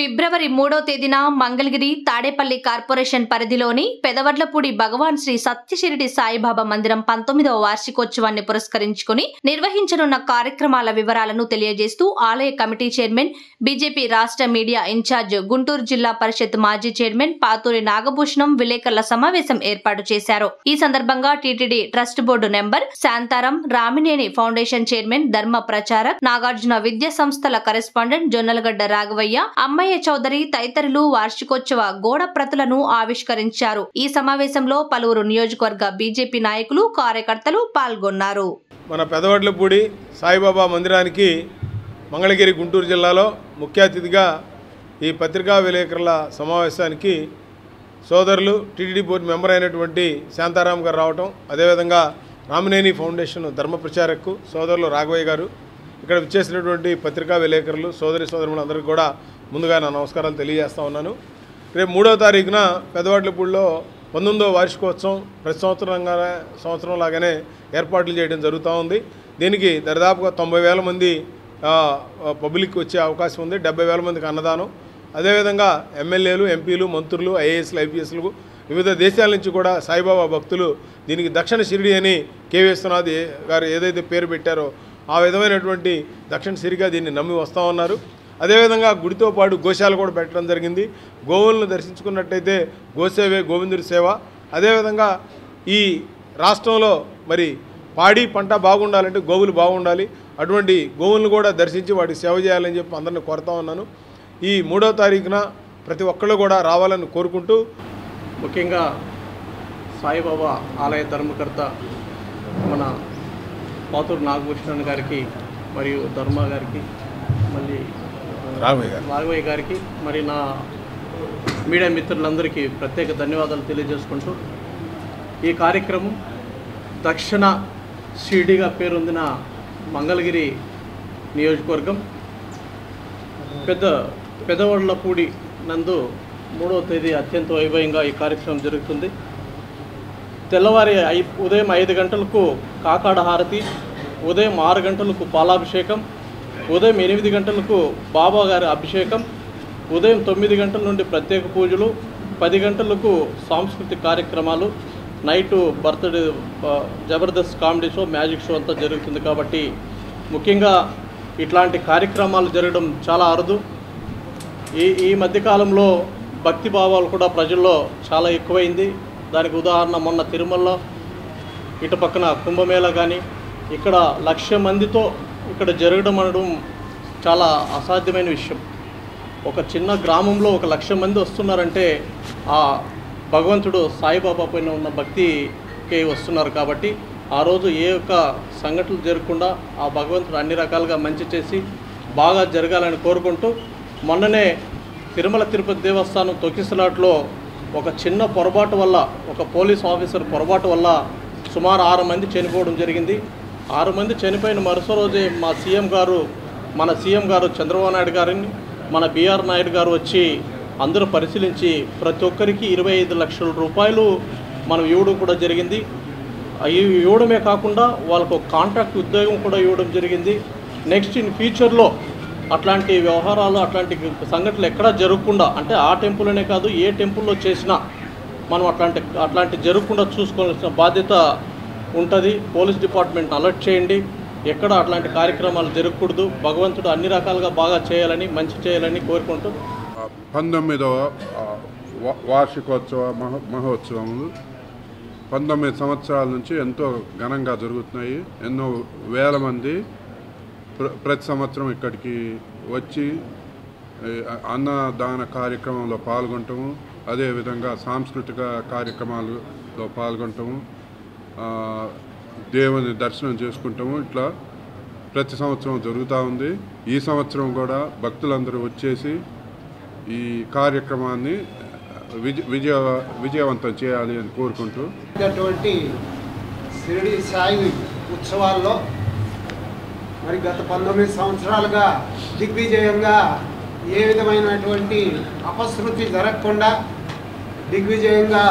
ఫిబ్రవరి 3వ తేదీన మంగళగిరి తాడేపల్లి కార్పొరేషన్ పరిధిలోని పెదవడ్లపూడి భగవాన్ శ్రీ సత్యశిరిడి సాయిబాబా మందిరం 19వ వార్షికోత్సవాన్ని పురస్కరించుకుని నిర్వహించనున్న కార్యక్రమాల వివరాలను తెలియజేస్తూ ఆలయ కమిటీ చైర్మన్, బీజేపీ రాష్ట్ర మీడియా ఇన్ఛార్జ్, గుంటూరు జిల్లా పరిషత్ మాజీ చైర్మన్ పాతూరి నాగభూషణం విలేకరుల సమావేశం ఏర్పాటు చేశారు. ఈ సందర్భంగా TTD trust board number Shantaram, Ramineni foundation chairman, ధర్మ ప్రచారక్, నాగార్జున విద్యా సంస్థల కరెస్పాండెంట్ జొన్నలగడ్డ రాఘవయ్య, అమ్మయ్య చౌదరి తదితరులు వార్షికోత్సవ గోడ ప్రతులను ఆవిష్కరించారు. ఈ సమావేశంలో పలువురు నియోజకవర్గ బీజేపీ నాయకులు, కార్యకర్తలు పాల్గొన్నారు. మన పెదవడ్లపూడి సాయిబాబా మందిరానికి మంగళగిరి గుంటూరు జిల్లాలో ముఖ్య అతిథిగా ఈ పత్రికా విలేకరుల సమావేశానికి సోదరులు టీటీడీ బోర్డు మెంబర్ అయినటువంటి శాంతారాం గారు రావటం, అదేవిధంగా రామినేని ఫౌండేషన్ ధర్మ ప్రచారక్ సోదరులు రాఘవయ్య గారు, ఇక్కడ విచ్చేసినటువంటి పత్రికా విలేకరులు సోదరులందరికీ కూడా ముందుగా నా నమస్కారాలు తెలియజేస్తా ఉన్నాను. రేపు 3వ తారీఖున పెదవడ్లపూడిలో 19వ వార్షికోత్సవం ప్రతి సంవత్సరం లాగానే ఏర్పాట్లు చేయడం జరుగుతూ ఉంది. దీనికి దరిదాపుగా 90,000 మంది పబ్లిక్ వచ్చే అవకాశం ఉంది. 70,000 మందికి అన్నదానం. అదేవిధంగా ఎమ్మెల్యేలు, ఎంపీలు, మంత్రులు, ఐఏఎస్లు, ఐపీఎస్లు, వివిధ దేశాల నుంచి కూడా సాయిబాబా భక్తులు దీనికి దక్షిణ షిరిడి అని కె విశ్వనాథ్ గారు ఏదైతే పేరు పెట్టారో ఆ విధమైనటువంటి దక్షిణ షిరిడిగా దీన్ని నమ్మి వస్తూ ఉన్నారు. అదేవిధంగా గుడితో పాటు గోశాల కూడా పెట్టడం జరిగింది. గోవులను దర్శించుకున్నట్టయితే గోసేవే గోవిందుడి సేవ. అదేవిధంగా ఈ రాష్ట్రంలో మరి పాడి పంట బాగుండాలంటే గోవులు బాగుండాలి. అటువంటి గోవులను కూడా దర్శించి వాటికి సేవ చేయాలని చెప్పి అందరిని కోరుతా ఉన్నాను. ఈ 3వ తారీఖున ప్రతి ఒక్కళ్ళు కూడా రావాలని కోరుకుంటూ, ముఖ్యంగా సాయిబాబా ఆలయ ధర్మకర్త మన పాతూరు నాగభూషణన్ గారికి మరియు ధర్మ గారికి, మళ్ళీ రాఘవయ్య గారికి, మరి నా మీడియా మిత్రులందరికీ ప్రత్యేక ధన్యవాదాలు తెలియజేసుకుంటూ, ఈ కార్యక్రమం దక్షిణ షిరిడిగా పేరొందిన మంగళగిరి నియోజకవర్గం పెదవడ్లపూడి నందు 3వ తేదీ అత్యంత వైభవంగా ఈ కార్యక్రమం జరుగుతుంది. తెల్లవారి ఉదయం 5 గంటలకు కాకాడ హారతి, ఉదయం 6 గంటలకు పాలాభిషేకం, ఉదయం 8 గంటలకు బాబా గారి అభిషేకం, ఉదయం 9 గంటల నుండి ప్రత్యేక పూజలు, 10 గంటలకు సాంస్కృతిక కార్యక్రమాలు, night birthday Jabardasth comedy show, magic show అంతా జరుగుతుంది. కాబట్టి ముఖ్యంగా ఇట్లాంటి కార్యక్రమాలు జరగడం చాలా అరుదు. ఈ మధ్యకాలంలో భక్తి భావాలు కూడా ప్రజల్లో చాలా ఎక్కువైంది. దానికి ఉదాహరణ మొన్న తిరుమలలో ఇటు పక్కన కుంభమేళ కానీ ఇక్కడ 1,00,000 మందితో ఇక్కడ జరగడం అనడం చాలా అసాధ్యమైన విషయం. ఒక చిన్న గ్రామంలో 1,00,000 మంది వస్తున్నారంటే ఆ భగవంతుడు సాయిబాబా పైన ఉన్న భక్తికి వస్తున్నారు. కాబట్టి ఆ రోజు ఏ ఒక్క సంఘటనలు జరగకుండా ఆ భగవంతుడు అన్ని రకాలుగా మంచి చేసి బాగా జరగాలని కోరుకుంటూ, మొన్ననే తిరుమల తిరుపతి దేవస్థానం తొక్కిసలాట్లో ఒక చిన్న పొరపాటు వల్ల, ఒక పోలీస్ ఆఫీసర్ పొరపాటు వల్ల సుమారు 6 మంది చనిపోవడం జరిగింది. 6 మంది చనిపోయిన మరుసటి రోజే మన సీఎం గారు చంద్రబాబు నాయుడు గారిని, మన బిఆర్ నాయుడు గారు వచ్చి అందరూ పరిశీలించి ప్రతి ఒక్కరికి 25 లక్షల రూపాయలు మనం ఇవ్వడం కూడా జరిగింది. ఇవ్వడమే కాకుండా వాళ్ళకు ఒక కాంట్రాక్ట్ ఉద్యోగం కూడా ఇవ్వడం జరిగింది. నెక్స్ట్ ఇన్ ఫ్యూచర్లో అట్లాంటి వ్యవహారాలు, అట్లాంటి సంఘటనలు ఎక్కడా జరగకుండా, అంటే ఆ టెంపుల్లోనే కాదు ఏ టెంపుల్లో చేసినా మనం అట్లాంటి జరగకుండా చూసుకోవాల్సిన బాధ్యత ఉంటుంది. పోలీస్ డిపార్ట్మెంట్ అలర్ట్ చేయండి. ఎక్కడ అట్లాంటి కార్యక్రమాలు జరగకూడదు. భగవంతుడు అన్ని రకాలుగా బాగా చేయాలని, మంచి చేయాలని కోరుకుంటూ 19వ వార్షికోత్సవ మహోత్సవములు 19 సంవత్సరాల నుంచి ఎంతో ఘనంగా జరుగుతున్నాయి. ఎన్నో వేల మంది ప్రతి సంవత్సరం ఇక్కడికి వచ్చి అన్నదాన కార్యక్రమంలో పాల్గొనటము, అదేవిధంగా సాంస్కృతిక కార్యక్రమాలలో పాల్గొనటము, దేవుని దర్శనం చేసుకుంటాము. ఇట్లా ప్రతి సంవత్సరం జరుగుతూ ఉంది. ఈ సంవత్సరం కూడా భక్తులందరూ వచ్చేసి ఈ కార్యక్రమాన్ని విజయవంతం చేయాలి అని కోరుకుంటూ, షిరిడి సాయి ఉత్సవాల్లో మరి గత 19 సంవత్సరాలుగా దిగ్విజయంగా ఏ విధమైనటువంటి అపశృతి జరగకుండా దిగ్విజయంగా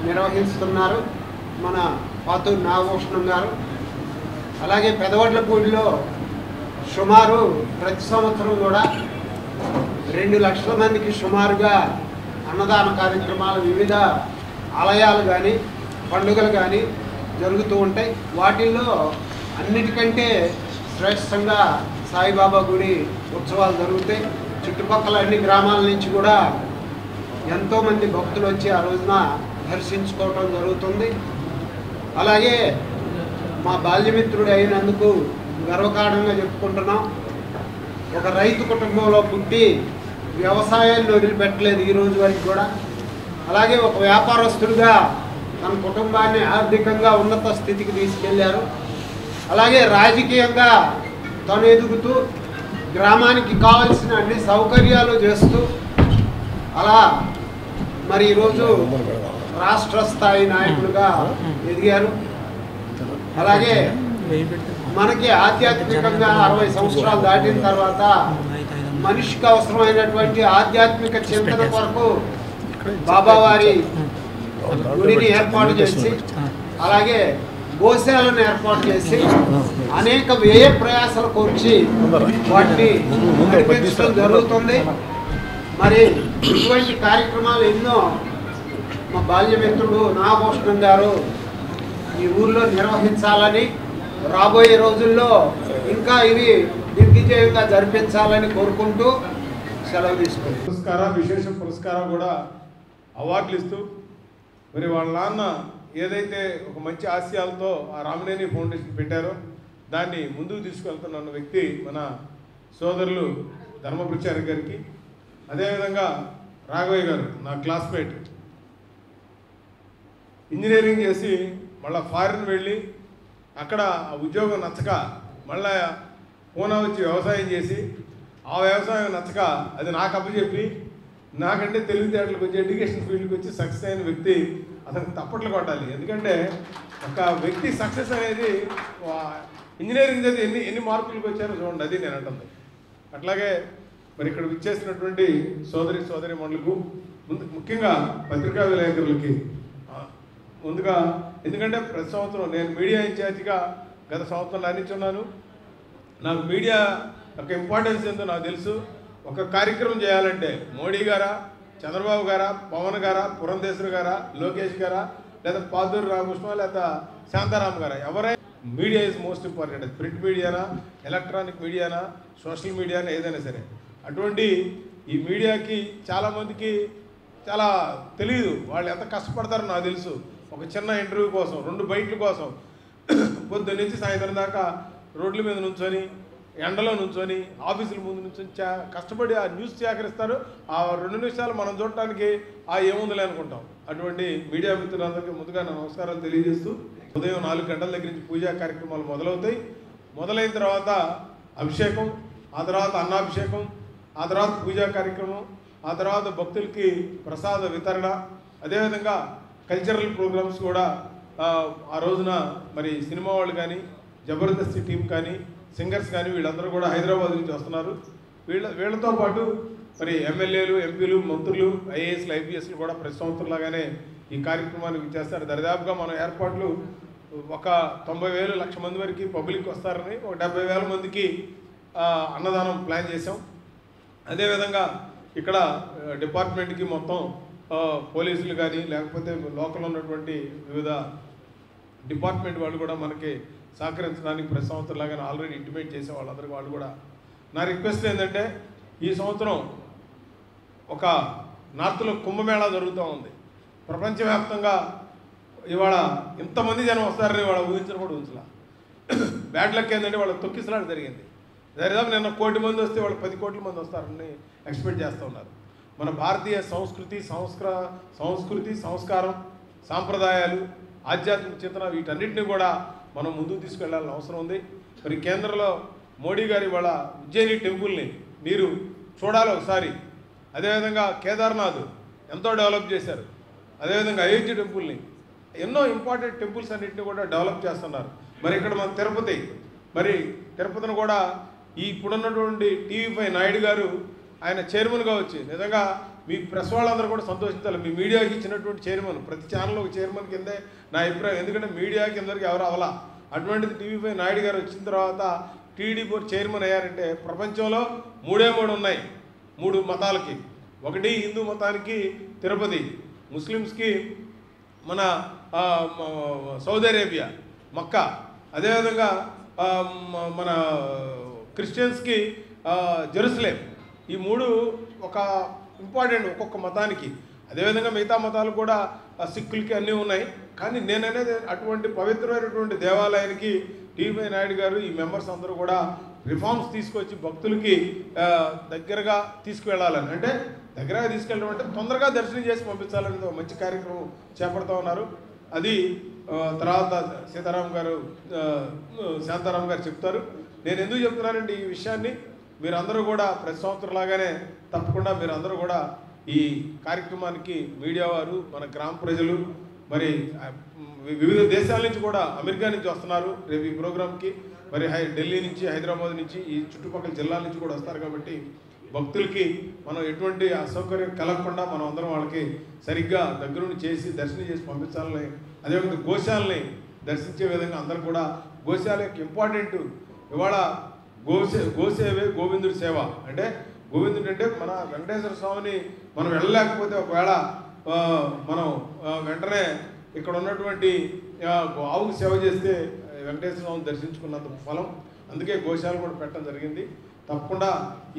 నిర్వహిస్తున్నారు మన పాతూరు నాగభూషణం గారు. అలాగే పెదవడ్లపూడిలో సుమారు ప్రతి సంవత్సరం కూడా 2 లక్షల మందికి సుమారుగా అన్నదాన కార్యక్రమాలు వివిధ ఆలయాలు కానీ పండుగలు కానీ జరుగుతూ ఉంటాయి. వాటిల్లో అన్నిటికంటే శ్రేష్టంగా సాయిబాబా గుడి ఉత్సవాలు జరుగుతాయి. చుట్టుపక్కల అన్ని గ్రామాల నుంచి కూడా ఎంతోమంది భక్తులు వచ్చి ఆ రోజున దర్శించుకోవటం జరుగుతుంది. అలాగే మా బాల్యమిత్రుడు అయినందుకు గర్వకారణంగా చెప్పుకుంటున్నాం. ఒక రైతు కుటుంబంలో పుట్టి వ్యవసాయాన్ని వదిలిపెట్టలేదు ఈ రోజు వరకు కూడా. అలాగే ఒక వ్యాపారస్తుడిగా తన కుటుంబాన్ని ఆర్థికంగా ఉన్నత స్థితికి తీసుకెళ్లారు. అలాగే రాజకీయంగా తను ఎదుగుతూ గ్రామానికి కావాల్సిన అన్ని సౌకర్యాలు చేస్తూ అలా మరి ఈరోజు రాష్ట్ర స్థాయి నాయకులుగా ఎదిగారు. అలాగే మనకి ఆధ్యాత్మికంగా 60 సంవత్సరాలు దాటిన తర్వాత మనిషికి అవసరమైనటువంటి ఆధ్యాత్మిక చింతన కొరకు బాబావారి గుడిని ఏర్పాటు చేసి అలాగే గోశాలను ఏర్పాటు చేసి అనేక వ్యయ ప్రయాసాలు కూర్చి వాటిని నడిపించడం జరుగుతుంది. మరి ఇటువంటి కార్యక్రమాలు ఎన్నో మా బాల్యమిత్రుడు నాగభూషణం గారు ఈ ఊర్లో నిర్వహించాలని, రాబోయే రోజుల్లో ఇంకా ఇవి దిగ్విజయంగా జరిపించాలని కోరుకుంటూ సెలవు తీసుకుంటాం. పురస్కారం, విశేష పురస్కారం కూడా అవార్డులు ఇస్తూ మరి వాళ్ళ నాన్న ఏదైతే ఒక మంచి ఆశయాలతో ఆ రామనేని ఫౌండేషన్ పెట్టారో దాన్ని ముందుకు తీసుకెళ్తున్న వ్యక్తి మన సోదరులు ధర్మపురిచారి గారికి, అదేవిధంగా రాఘవయ్య గారు నా క్లాస్మేట్, ఇంజనీరింగ్ చేసి మళ్ళీ ఫారిన్ వెళ్ళి అక్కడ ఉద్యోగం నచ్చక మళ్ళీ పూనా వచ్చి వ్యవసాయం చేసి ఆ వ్యవసాయం నచ్చక అది నాకు అప్పచెప్పి నాకంటే తెలివితేటలకు వచ్చి ఎడ్యుకేషన్ ఫీల్డ్కి వచ్చి సక్సెస్ అయిన వ్యక్తి. అతనికి తప్పట్లు కొట్టాలి. ఎందుకంటే ఒక వ్యక్తి సక్సెస్ అనేది ఇంజనీరింగ్ చదివి ఎన్ని మార్కులకు వచ్చారో చూడండి, అది నేను అంటుంది. అట్లాగే మరి ఇక్కడ విచ్చేసినటువంటి సోదరి మండలకు ముఖ్యంగా పత్రికా విలేకరులకి ముందుగా, ఎందుకంటే ప్రతి సంవత్సరం నేను మీడియా ఇన్ఛార్జిగా గత సంవత్సరంలో అందించున్నాను. నాకు మీడియా యొక్క ఇంపార్టెన్స్ ఏంటో నాకు తెలుసు. ఒక కార్యక్రమం చేయాలంటే మోడీ గారా, చంద్రబాబు గారా, పవన్ గారా, పురంధేశ్వరి గారా, లోకేష్ గారా, లేదా పాదూరి రామకృష్ణ, లేదా శాంతారాం గారా, ఎవరైనా media is most important. Print మీడియానా, ఎలక్ట్రానిక్ మీడియానా, సోషల్ మీడియానా, ఏదైనా సరే. అటువంటి ఈ మీడియాకి చాలామందికి చాలా తెలియదు, వాళ్ళు ఎంత కష్టపడతారో నాకు తెలుసు. ఒక చిన్న ఇంటర్వ్యూ కోసం 2 బైట్ల కోసం పొద్దున్న నుంచి సాయంత్రం దాకా రోడ్ల మీద నుంచొని, ఎండలో నుంచొని, ఆఫీసుల ముందు నుంచొని కష్టపడి ఆ న్యూస్ సేకరిస్తారు. ఆ 2 నిమిషాలు మనం చూడటానికి ఏముందిలే అనుకుంటాం. అటువంటి మీడియా మిత్రులందరికీ ముందుగా నా నమస్కారాలు తెలియజేస్తూ, ఉదయం 4 గంటల దగ్గర నుంచి పూజా కార్యక్రమాలు మొదలవుతాయి. మొదలైన తర్వాత అభిషేకం, ఆ తర్వాత అన్నాభిషేకం, ఆ తర్వాత పూజా కార్యక్రమం, ఆ తర్వాత భక్తులకి ప్రసాద వితరణ, అదేవిధంగా కల్చరల్ ప్రోగ్రామ్స్ కూడా ఆ రోజున మరి సినిమా వాళ్ళు కానీ, జబర్దస్త్ టీం కానీ, సింగర్స్ కానీ వీళ్ళందరూ కూడా హైదరాబాద్ నుంచి వస్తున్నారు. వీళ్ళతో పాటు మరి ఎమ్మెల్యేలు, ఎంపీలు, మంత్రులు, ఐఏఎస్లు, ఐపీఎస్లు కూడా ప్రతి సంవత్సరంలాగానే ఈ కార్యక్రమానికి చేస్తారు. దరిదాపుగా మనం ఏర్పాట్లు ఒక 90,000 లక్ష మంది వరకు పబ్లిక్ వస్తారని, ఒక 70,000 మందికి అన్నదానం ప్లాన్ చేసాం. అదేవిధంగా ఇక్కడ డిపార్ట్మెంట్కి మొత్తం పోలీసులు కానీ, లేకపోతే లోకల్లో ఉన్నటువంటి వివిధ డిపార్ట్మెంట్ వాళ్ళు కూడా మనకి సహకరించడానికి ప్రతి సంవత్సరంలాగానే ఆల్రెడీ ఇంటిమేట్ చేసే వాళ్ళందరికీ వాళ్ళు కూడా నా రిక్వెస్ట్ ఏంటంటే, ఈ సంవత్సరం ఒక నార్త్లో కుంభమేళా జరుగుతూ ఉంది. ప్రపంచవ్యాప్తంగా ఇవాళ ఇంతమంది జనం వస్తారని వాళ్ళ ఊహించడం కూడా ఊహించలా. బ్యాడ్ లక్ ఏంటంటే వాళ్ళ తొక్కిసలాట జరిగింది. దరిదాపు నిన్న 1 కోటి మంది వస్తే వాళ్ళు 10 కోట్ల మంది వస్తారని ఎక్స్పెక్ట్ చేస్తూ ఉన్నారు. మన భారతీయ సంస్కృతి, సంస్కారం, సాంప్రదాయాలు, ఆధ్యాత్మిక చింతన వీటన్నిటిని కూడా మనం ముందుకు తీసుకెళ్లాల్సిన అవసరం ఉంది. మరి కేంద్రంలో మోడీ గారి వాళ్ళ ఉజ్జయిని టెంపుల్ని మీరు చూడాలి ఒకసారి. అదేవిధంగా కేదార్నాథ్ ఎంతో డెవలప్ చేశారు. అదేవిధంగా అయోధ్య టెంపుల్ని, ఎన్నో ఇంపార్టెంట్ టెంపుల్స్ అన్నింటినీ కూడా డెవలప్ చేస్తున్నారు. మరి ఇక్కడ మన తిరుపతిని కూడా ఈ ఇప్పుడున్నటువంటి టీవీ5 నాయుడు గారు ఆయన చైర్మన్గా వచ్చి, నిజంగా మీ ప్రెస్ వాళ్ళందరూ కూడా సంతోషించాలి. మీ మీడియాకి ఇచ్చినటువంటి చైర్మన్, ప్రతి ఛానల్లో ఒక చైర్మన్ కిందే నా అభిప్రాయం. ఎందుకంటే మీడియాకి అందరికీ ఎవరు అవలా. అటువంటిది టీవీ5 నాయుడు గారు వచ్చిన తర్వాత టీడీ బోర్డు చైర్మన్ అయ్యారంటే ప్రపంచంలో 3 ఉన్నాయి. 3 మతాలకి. ఒకటి హిందూ మతానికి తిరుపతి, ముస్లిమ్స్కి మన సౌదీ అరేబియా మక్కా, అదేవిధంగా మన క్రిస్టియన్స్కి జెరూసలేం. ఈ 3 ఒక ఇంపార్టెంట్ ఒక్కొక్క మతానికి. అదేవిధంగా మిగతా మతాలు కూడా సిక్కులకి అన్నీ ఉన్నాయి. కానీ నేననేది అటువంటి పవిత్రమైనటువంటి దేవాలయానికి టీవీ నాయుడు గారు ఈ మెంబర్స్ అందరూ కూడా రిఫార్మ్స్ తీసుకొచ్చి భక్తులకి దగ్గరగా తీసుకువెళ్ళాలని, అంటే దగ్గరగా తీసుకెళ్ళడం అంటే తొందరగా దర్శనం చేసి పంపించాలని ఒక మంచి కార్యక్రమం చేపడుతూ ఉన్నారు. అది తర్వాత శాంతారాం గారు చెప్తారు. నేను ఎందుకు చెప్తున్నానంటే ఈ విషయాన్ని మీరందరూ కూడా ప్రతి సంవత్సరం లాగానే తప్పకుండా మీరందరూ కూడా ఈ కార్యక్రమానికి మీడియా వారు, మన గ్రామ ప్రజలు, మరి వివిధ దేశాల నుంచి కూడా అమెరికా నుంచి వస్తున్నారు రేపు ఈ ప్రోగ్రామ్కి. మరి ఢిల్లీ నుంచి, హైదరాబాద్ నుంచి, ఈ చుట్టుపక్కల జిల్లాల నుంచి కూడా వస్తారు. కాబట్టి భక్తులకి మనం ఎటువంటి అసౌకర్యం కలగకుండా మనం అందరం వాళ్ళకి సరిగ్గా దగ్గరుండి చేసి దర్శనం చేసి పంపించాలని, అదేవిధంగా గోశాలని దర్శించే విధంగా అందరూ కూడా గోశాల యొక్క ఇంపార్టెంట్ ఇవాళ గోసేవే గోవిందుడి సేవ. అంటే గోవిందుడు అంటే మన వెంకటేశ్వర స్వామిని మనం వెళ్ళలేకపోతే ఒకవేళ మనం వెంటనే ఇక్కడ ఉన్నటువంటి ఆవుకు సేవ చేస్తే వెంకటేశ్వర స్వామిని దర్శించుకున్నంత ఫలం. అందుకే గోశాల కూడా పెట్టడం జరిగింది. తప్పకుండా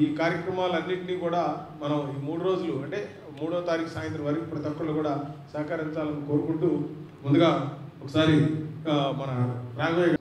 ఈ కార్యక్రమాలన్నింటినీ కూడా మనం ఈ 3 రోజులు అంటే 3వ తారీఖు సాయంత్రం వరకు ప్రతి ఒక్కళ్ళు కూడా సహకరించాలని కోరుకుంటూ ముందుగా ఒకసారి మన రాఘవయ్య